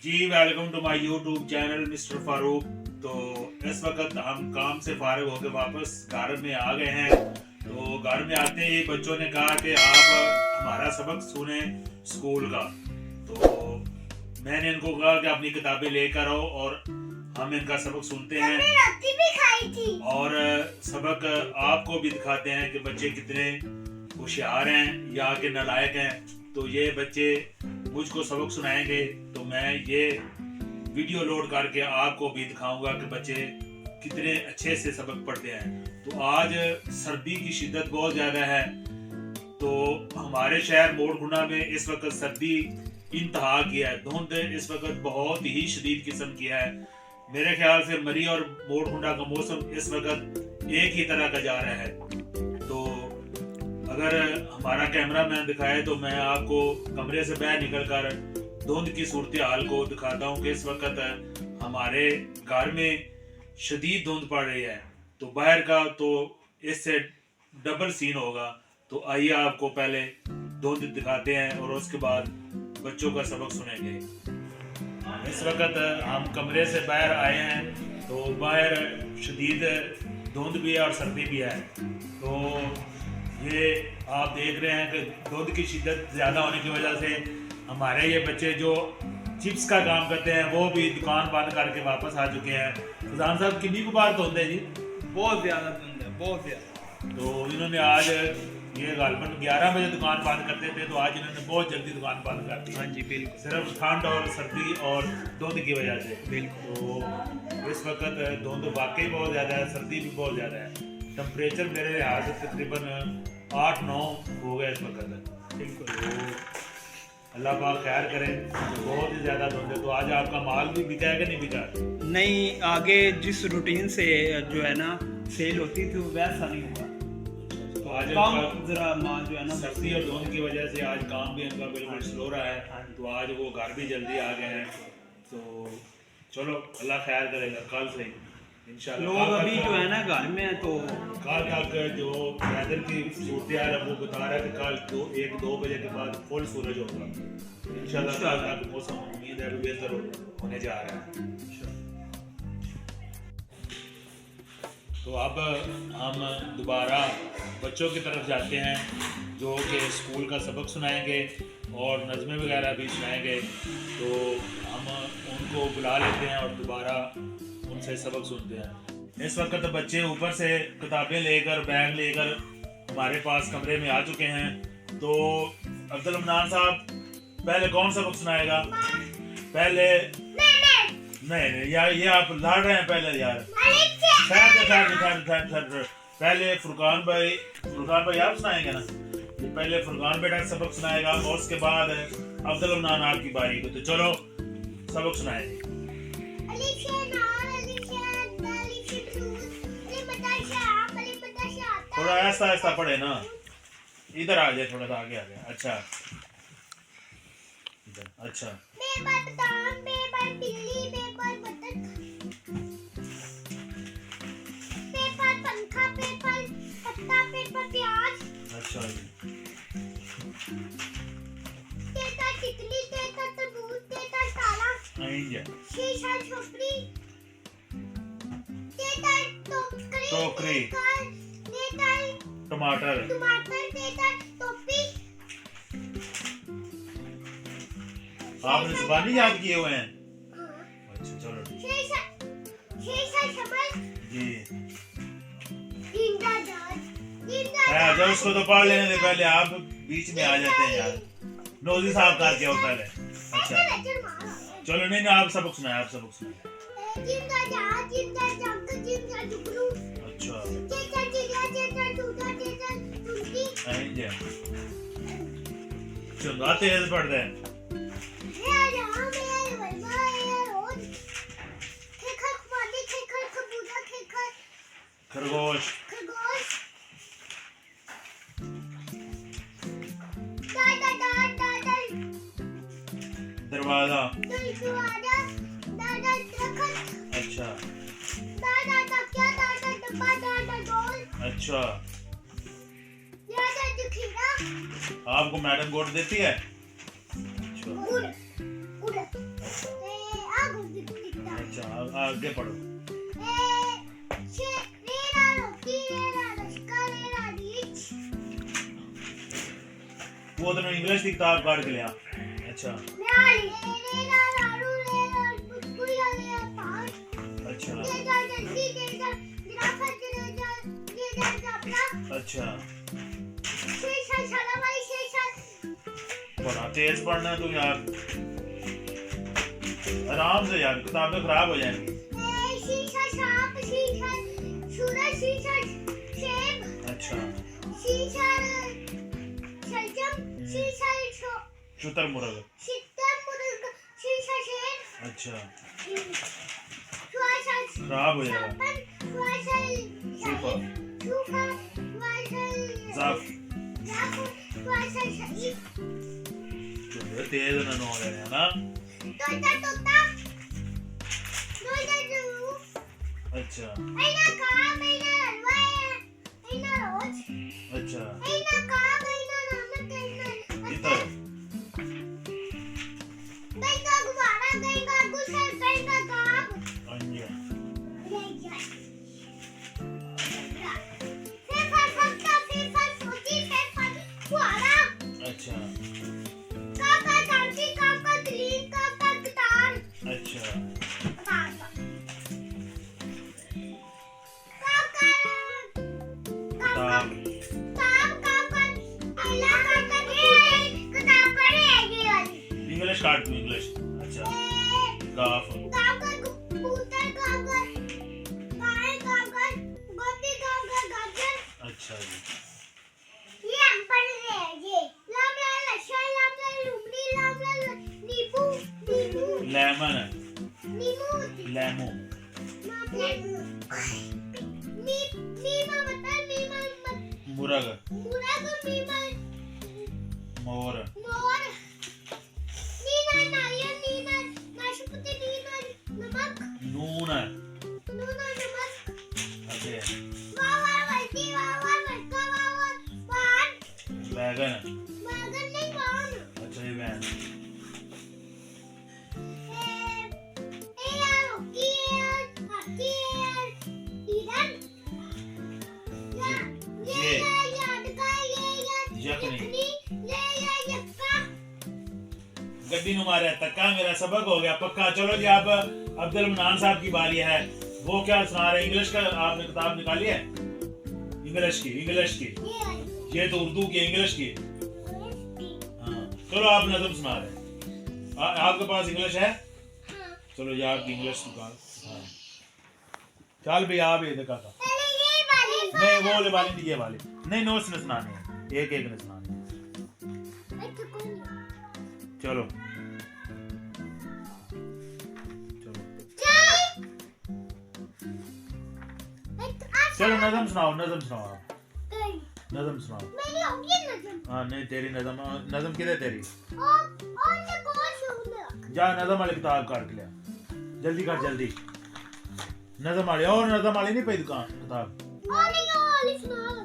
Ji welcome to my YouTube channel mister Farooq. तो इस वक्त हम काम से फारिग होकर वापस घर में आ गए हैं। तो घर में आते ही बच्चों ने कहा कि आप हमारा सबक सुने स्कूल का। तो मैंने इनको कहा कि अपनी किताबें लेकर आओ और हम इनका सबक सुनते हैं रोटी भी खाई थी और सबक आपको भी दिखाते हैं कि बच्चे कितने होशियार हैं या कि नालायक हैं। तो ये बच्चे मुझको सबक सुनाएंगे तो मैं ये वीडियो लोड करके आपको भी दिखाऊंगा कि बच्चे कितने अच्छे से सबक पढ़ते हैं। तो आज सर्दी की शिद्दत बहुत ज़्यादा है। तो हमारे शहर मोड़गुना में इस वक्त सर्दी इंतहा की है। धुंध इस वक्त बहुत ही शदीद किस्म की है। मेरे ख्याल से मरी और मोड़गुना का मौसम इस वक्त एक ही तरह का जा रहा है। तो अगर हमारा कैमरा मैन दिखाए तो मैं आपको कमरे से बाहर निकलकर धुंध की सूरत हाल को दिखाता हूँ कि इस वक्त हमारे घर में शदीद धुंध पड़ रही है। तो बाहर का तो इससे डबल सीन होगा। तो आइए आपको पहले धुंध दिखाते हैं और उसके बाद बच्चों का सबक सुनेंगे। इस वक्त हम कमरे से बाहर आए हैं तो बाहर शदीद धुंध भी है और सर्दी भी है। तो ये आप देख रहे हैं कि धुंध की शिद्दत ज़्यादा होने की वजह से हमारे ये बच्चे जो चिप्स का काम करते हैं वो भी दुकान बंद करके वापस आ चुके हैं। फजान साहब कितनी बार धुंध है जी? बहुत ज़्यादा धुंध है, बहुत ज़्यादा। तो इन्होंने आज ये गालबन 11 बजे दुकान बंद करते थे तो आज इन्होंने बहुत जल्दी दुकान बंद कर दी। हाँ जी बिल्कुल, सिर्फ ठंड और सर्दी और धुंध की वजह से। बिल्कुल। तो इस वक्त धुंध वाकई बहुत ज़्यादा है, सर्दी भी बहुत ज़्यादा है। टेम्परेचर मेरे लिहाज से तकरीबन 8-9 हो गया इस वक्त। बिल्कुल। तो अल्लाह पाक खैर करें। तो बहुत ही ज़्यादा धुंध है। तो आज आपका माल भी बिका है कि नहीं बिका? नहीं, आगे जिस रूटीन से जो है ना सेल होती थी वो वैसा नहीं हुआ। तो आज कम जरा माल जो है ना सर्दी और धुंध की वजह से आज काम भी इनका बिल्कुल स्लो रहा है। तो आज वो घर भी जल्दी आ गए हैं। तो चलो अल्लाह खैर करेगा। कल से इंशाल्लाह लोग अभी जो है ना घर में है तो कल तक जो वेदर की सूरत है वो बता रहा है कि कल 1-2 बजे के बाद फुल सूरज होगा। इंशाल्लाह कल तक मौसम उम्मीद है बेहतर होने जा रहा है। तो अब हम दोबारा बच्चों की तरफ जाते हैं जो कि स्कूल का सबक सुनाएंगे और नज़में वगैरह भी सुनाएंगे। तो हम उनको बुला लेते हैं और दोबारा उनसे सबक सुनते हैं। इस वक्त बच्चे ऊपर से किताबें लेकर बैग लेकर हमारे पास कमरे में आ चुके हैं। तो अब्दुल मनान साहब पहले कौन सबक सुनाएगा? पहले नहीं यार, ये आप लड़ रहे हैं पहले यार। ठहर। पहले फुरकान भाई आप सुनाएंगे ना? तो पहले फुरकान बेटा सबक सुनाएगा और उसके बाद अब्दुल मनान आपकी बारी को। तो चलो सबक सुनाएंगे। थोड़ा ऐसा ऐसा पढ़े ना, इधर आ जाए, थोड़ा सा आगे आ जाए। अच्छा इधर, अच्छा। अच्छा टोकरी, टमाटर, आपने जुबानी याद किए हुए हैं? अच्छा चलो जी। जब उसको तो पढ़ लेने दे, पहले आप बीच में आ जाते हैं यार। नोजी साहब करके हो पहले। अच्छा चलो नहीं आप सबक सुनाए, आप सबक सुनाए। चलो तेज पढ़ते हैं। खरगोश, दरवाजा, अच्छा अच्छा। आपको मैडम गोट देती है? अच्छा। आगे पढ़ो। वो तो इंग्लिश की किताब काट के लिया। अच्छा अच्छा अच्छा बड़ा तेज पढ़ना है तुम यार, आराम से यार, किताबें खराब हो जाएंगी। अच्छा शुतुरमुर्ग। अच्छा खराब हो जाएगा। तेज ना हो रहे हैं ना। अच्छा अच्छा इधर अच्छा अच्छा इंग्लिश काट दो इंग्लिश। अच्छा गाफ अच्छा जी लेमन लेमो मुर्ग मोर नून ओके बैगन अच्छा ये बैगन गड्डी नु मारे तक्का। मेरा सबक हो गया पक्का। चलो जी अब अब्दुल मनान साहब की बारी है। वो क्या सुना रहे? इंग्लिश का आपने किताब निकाली है? इंग्लिश की ये तो उर्दू की, इंग्लिश की। हाँ चलो आप नज़म सुना रहे। आपके पास इंग्लिश है? चलो ये आपकी इंग्लिश दुकान। हाँ चल भाई आप ये देखा था नहीं वो वाले वाली नहीं, ये वाले नहीं, नोट्स ने सुनाने हैं, एक एक ने सुनाने हैं। चलो चलो नज़म सुनाओ आप नज़म सुनाओ। हाँ नहीं तेरी नज़म किधर तेरी? जा नज़म वाली किताब काट के लिया जल्दी कर जल्दी। नज़म वाली और नज़म वाली नहीं पई दुकान किताब।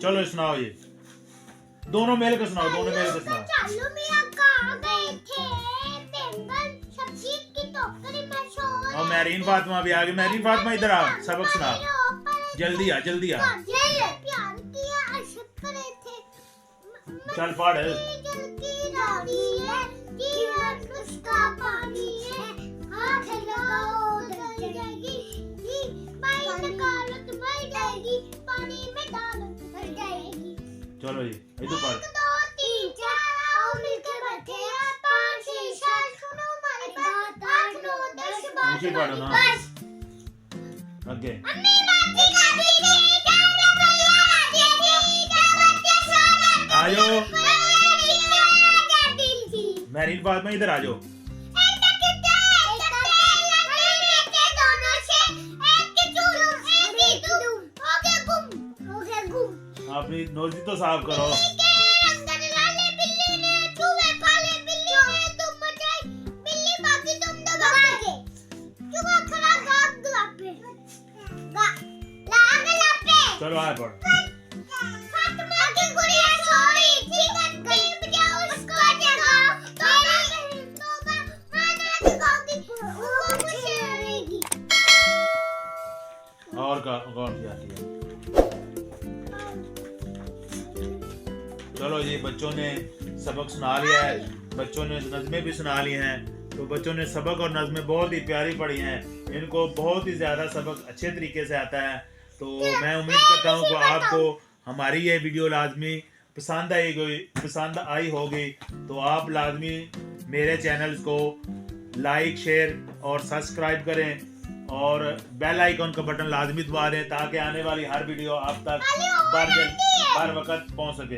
चलो सुनाओ ये दोनों मिल के सुनाओ। और मैरीन फातिमा भी आ गई। मैरीन फातिमा इधर आ, सबक सुना जल्दी आ चल पढ़। चलो जी इधर पढ़। ऊंची पढ़ो ना आगे। आजो मैरीन फातिमा इधर आ जाओ। अपनी नोजी तो साफ करो। चलो आए पढ़। गौर की आती है। चलो ये बच्चों ने सबक सुना लिया है, बच्चों ने नज़में भी सुना ली हैं। तो बच्चों ने सबक और नज़में बहुत ही प्यारी पढ़ी हैं, इनको बहुत ही ज़्यादा सबक अच्छे तरीके से आता है। तो मैं उम्मीद करता हूँ कि आपको हमारी ये वीडियो लाजमी पसंद आई होगी। तो आप लाजमी मेरे चैनल को लाइक, शेयर और सब्सक्राइब करें और बेल आइकन का बटन लाजमी दबा दें ताकि आने वाली हर वीडियो आप तक बर वक्त पहुँच सके।